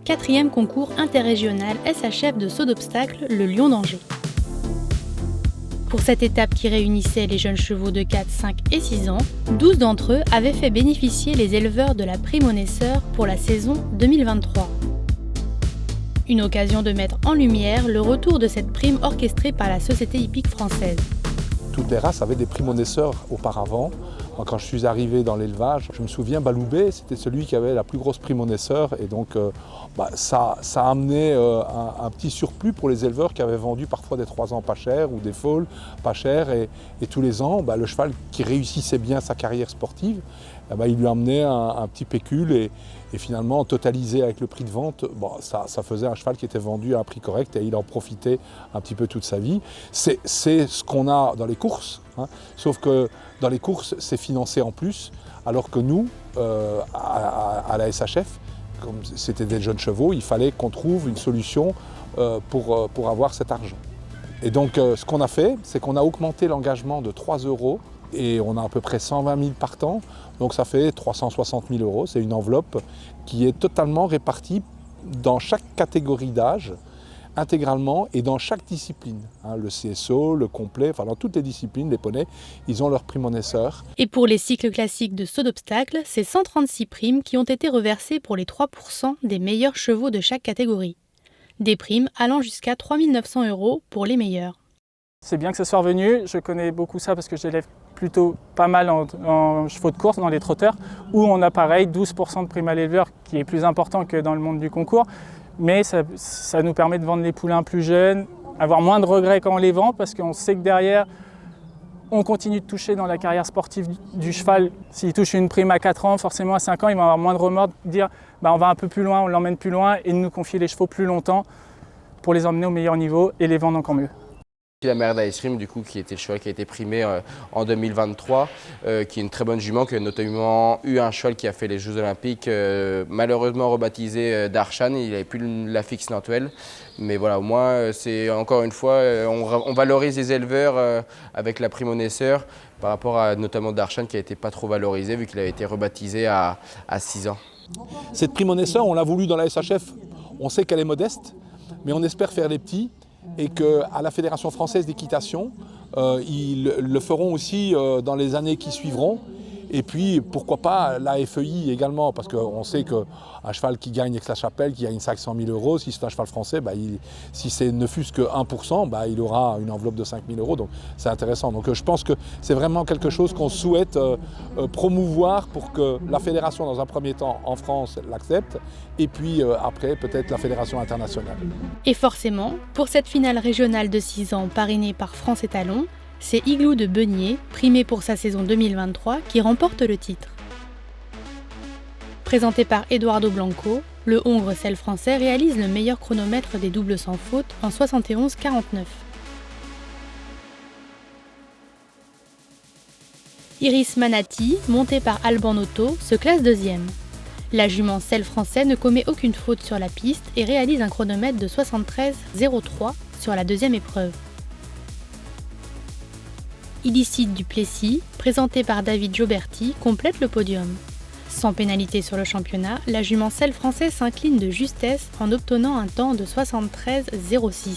4e concours interrégional SHF de saut d'obstacle, le Lion d'Angers. Pour cette étape qui réunissait les jeunes chevaux de 4, 5 et 6 ans, 12 d'entre eux avaient fait bénéficier les éleveurs de la prime aux naisseurs pour la saison 2023. Une occasion de mettre en lumière le retour de cette prime orchestrée par la Société hippique française. Toutes les races avaient des primes aux naisseurs auparavant. Quand je suis arrivé dans l'élevage, je me souviens, Baloubet, c'était celui qui avait la plus grosse prime aux naisseurs. Et donc, ça a amené un petit surplus pour les éleveurs qui avaient vendu parfois des 3 ans pas cher ou des foals pas chers. Et tous les ans, le cheval qui réussissait bien sa carrière sportive, il lui amenait un petit pécule. Et finalement, totalisé avec le prix de vente, ça faisait un cheval qui était vendu à un prix correct et il en profitait un petit peu toute sa vie. C'est ce qu'on a dans les courses, sauf que dans les courses, c'est financé en plus, alors que nous, à la SHF, comme c'était des jeunes chevaux, il fallait qu'on trouve une solution pour avoir cet argent. Et donc, ce qu'on a fait, c'est qu'on a augmenté l'engagement de 3 € et on a à peu près 120 000 partants, donc ça fait 360 000 €. C'est une enveloppe qui est totalement répartie dans chaque catégorie d'âge, intégralement et dans chaque discipline. Le CSO, le complet, dans toutes les disciplines, les poneys, ils ont leur prime aux naisseurs. Et pour les cycles classiques de saut d'obstacle, c'est 136 primes qui ont été reversées pour les 3% des meilleurs chevaux de chaque catégorie. Des primes allant jusqu'à 3 900 € pour les meilleurs. C'est bien que ça soit revenu, je connais beaucoup ça parce que j'élève plutôt pas mal en chevaux de course, dans les trotteurs, où on a pareil 12% de prime à l'éleveur, qui est plus important que dans le monde du concours. Mais ça nous permet de vendre les poulains plus jeunes, avoir moins de regrets quand on les vend, parce qu'on sait que derrière, on continue de toucher dans la carrière sportive du cheval. S'il touche une prime à 4 ans, forcément à 5 ans, il va avoir moins de remords de dire on va un peu plus loin, on l'emmène plus loin, et de nous confier les chevaux plus longtemps pour les emmener au meilleur niveau et les vendre encore mieux. La mère d'Ice Cream, qui était le cheval qui a été primé en 2023, qui est une très bonne jument, qui a notamment eu un cheval qui a fait les Jeux Olympiques, malheureusement rebaptisé Darshan, il n'avait plus la fixe Nantuelle. Mais voilà, au moins, c'est encore une fois, on valorise les éleveurs avec la prime aux naisseurs, par rapport à notamment Darshan qui n'a été pas trop valorisé, vu qu'il avait été rebaptisé à 6 ans. Cette prime aux naisseurs, on l'a voulu dans la SHF, on sait qu'elle est modeste, mais on espère faire les petits. Et qu'à la Fédération française d'équitation, ils le feront aussi dans les années qui suivront. Et puis, pourquoi pas la FEI également, parce qu'on sait qu'un cheval qui gagne Aix-la-Chapelle, qui gagne 500 000 €, si c'est un cheval français, si c'est ne fût-ce que 1%, il aura une enveloppe de 5 000 €. Donc c'est intéressant. Donc je pense que c'est vraiment quelque chose qu'on souhaite promouvoir pour que la fédération, dans un premier temps, en France, l'accepte. Et puis après, peut-être la fédération internationale. Et forcément, pour cette finale régionale de 6 ans parrainée par France Étalon, c'est Igloo de Beugnier, primé pour sa saison 2023, qui remporte le titre. Présenté par Eduardo Blanco, le hongre sel français réalise le meilleur chronomètre des doubles sans faute en 71,49. Iris Manati, montée par Alban Otto, se classe deuxième. La jument sel français ne commet aucune faute sur la piste et réalise un chronomètre de 73,03 sur la deuxième épreuve. Illicite du Plessis, présenté par David Joberti, complète le podium. Sans pénalité sur le championnat, la jument sel français s'incline de justesse en obtenant un temps de 73,06.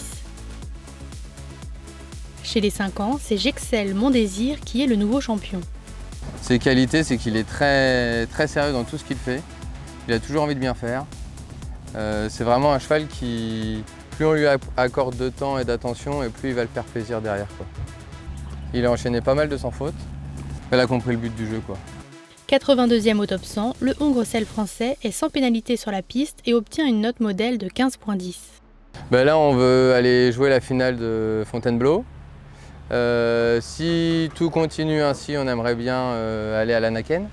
Chez les 5 ans, c'est Jexcel Mon Désir qui est le nouveau champion. Ses qualités, c'est qu'il est très, très sérieux dans tout ce qu'il fait. Il a toujours envie de bien faire. C'est vraiment un cheval qui, plus on lui accorde de temps et d'attention, et plus il va le faire plaisir derrière, quoi. Il a enchaîné pas mal de sans faute. Elle a compris le but du jeu, quoi. 82e au top 100, le hongre sel français est sans pénalité sur la piste et obtient une note modèle de 15,10. Là, on veut aller jouer la finale de Fontainebleau. Si tout continue ainsi, on aimerait bien aller à l'Anaken.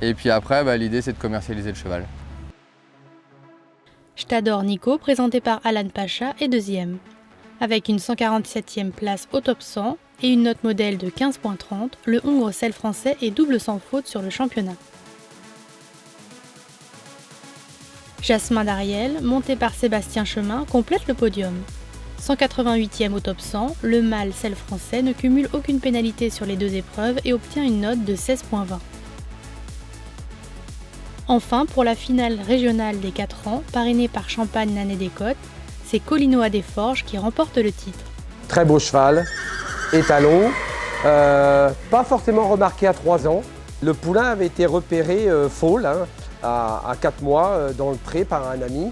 Et puis après, l'idée, c'est de commercialiser le cheval. Je t'adore Nico, présenté par Alan Pacha, est deuxième. Avec une 147e place au top 100 et une note modèle de 15,30, le hongre sel français est double sans faute sur le championnat. Jasmin d'Ariel, monté par Sébastien Chemin, complète le podium. 188e au top 100, le mâle sel français ne cumule aucune pénalité sur les 2 épreuves et obtient une note de 16,20. Enfin, pour la finale régionale des 4 ans, parrainée par Champagne Nané des Côtes, c'est Colinoa des Forges qui remporte le titre. Très beau cheval, étalon, pas forcément remarqué à 3 ans. Le poulain avait été repéré foal à 4 mois dans le pré par un ami.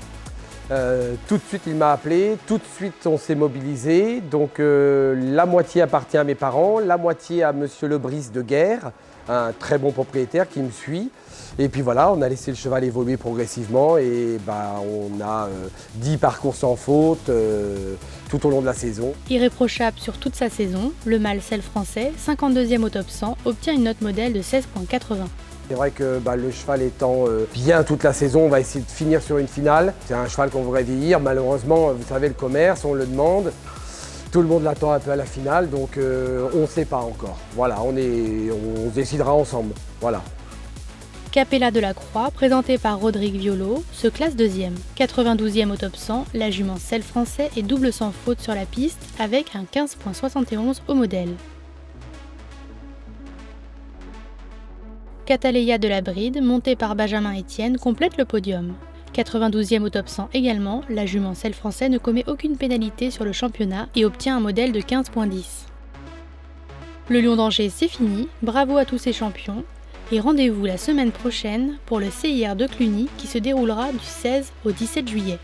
Tout de suite il m'a appelé, tout de suite on s'est mobilisé. Donc la moitié appartient à mes parents, la moitié à monsieur Lebris de Guerre, un très bon propriétaire qui me suit. Et puis voilà, on a laissé le cheval évoluer progressivement et on a 10 parcours sans faute tout au long de la saison. Irréprochable sur toute sa saison, le mâle Selle français, 52e au top 100, obtient une note modèle de 16,80. C'est vrai que le cheval étant bien toute la saison, on va essayer de finir sur une finale. C'est un cheval qu'on voudrait vieillir. Malheureusement, vous savez, le commerce, on le demande. Tout le monde l'attend un peu à la finale, donc on ne sait pas encore. Voilà, on décidera ensemble. Voilà. Capella de la Croix, présentée par Rodrigue Violo, se classe 2e. 92e au top 100, la jument Selle français est double sans faute sur la piste avec un 15,71 au modèle. Cataleya de la Bride, montée par Benjamin Etienne, complète le podium. 92e au top 100 également, la jument Selle français ne commet aucune pénalité sur le championnat et obtient un modèle de 15,10. Le Lion d'Angers, c'est fini, bravo à tous ces champions. Et rendez-vous la semaine prochaine pour le CIR de Cluny qui se déroulera du 16 au 17 juillet.